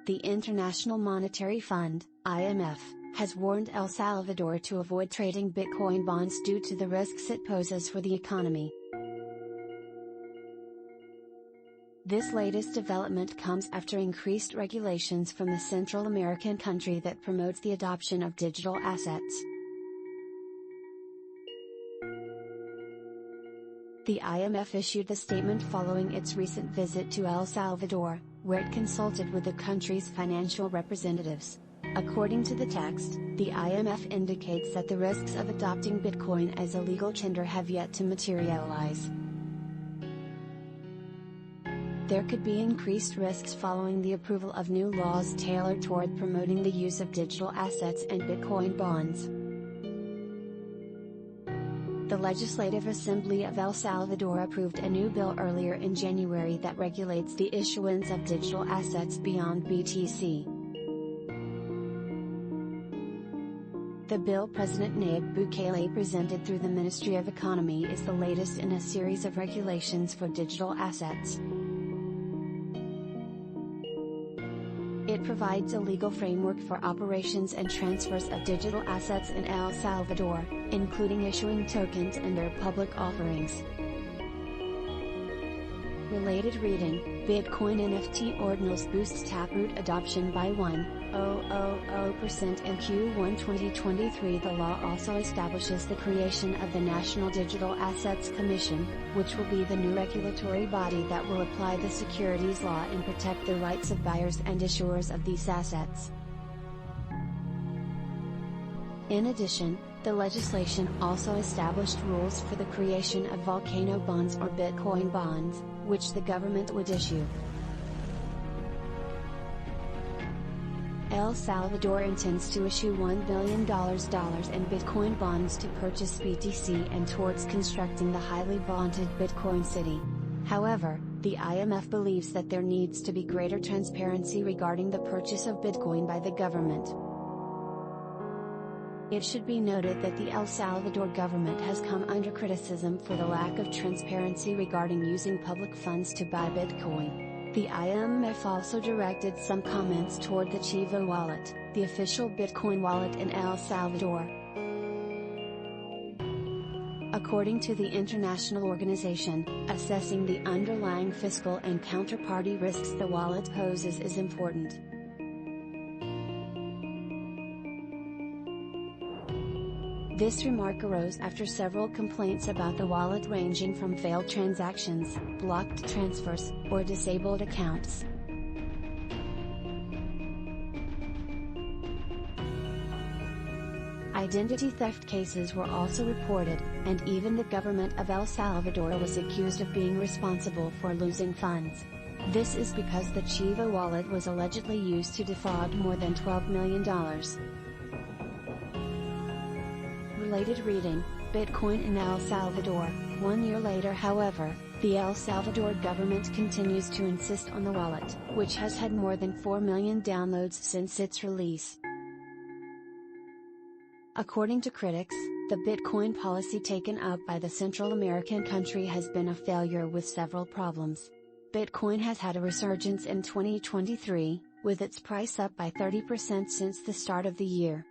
The International Monetary Fund, IMF, has warned El Salvador to avoid trading Bitcoin bonds due to the risks it poses for the economy. This latest development comes after increased regulations from the Central American country that promotes the adoption of digital assets. The IMF issued the statement following its recent visit to El Salvador, where it consulted with the country's financial representatives. According to the text, the IMF indicates that the risks of adopting Bitcoin as a legal tender have yet to materialize. There could be increased risks following the approval of new laws tailored toward promoting the use of digital assets and Bitcoin bonds. The Legislative Assembly of El Salvador approved a new bill earlier in January that regulates the issuance of digital assets beyond BTC. The bill President Nayib Bukele presented through the Ministry of Economy is the latest in a series of regulations for digital assets. It provides a legal framework for operations and transfers of digital assets in El Salvador, including issuing tokens and their public offerings. Related reading: Bitcoin NFT ordinals boosts Taproot adoption by 1,000% in Q1 2023. The law also establishes the creation of the National Digital Assets Commission, which will be the new regulatory body that will apply the securities law and protect the rights of buyers and issuers of these assets. In addition, the legislation also established rules for the creation of volcano bonds or Bitcoin bonds, which the government would issue. El Salvador intends to issue $1 billion in Bitcoin bonds to purchase BTC and towards constructing the highly vaunted Bitcoin City. However, the IMF believes that there needs to be greater transparency regarding the purchase of Bitcoin by the government. It should be noted that the El Salvador government has come under criticism for the lack of transparency regarding using public funds to buy Bitcoin. The IMF also directed some comments toward the Chivo wallet, the official Bitcoin wallet in El Salvador. According to the international organization, assessing the underlying fiscal and counterparty risks the wallet poses is important. This remark arose after several complaints about the wallet ranging from failed transactions, blocked transfers, or disabled accounts. Identity theft cases were also reported, and even the government of El Salvador was accused of being responsible for losing funds. This is because the Chivo wallet was allegedly used to defraud more than $12 million. Related reading: Bitcoin in El Salvador. 1 year later, however, the El Salvador government continues to insist on the wallet, which has had more than 4 million downloads since its release. According to critics, the Bitcoin policy taken up by the Central American country has been a failure with several problems. Bitcoin has had a resurgence in 2023, with its price up by 30% since the start of the year.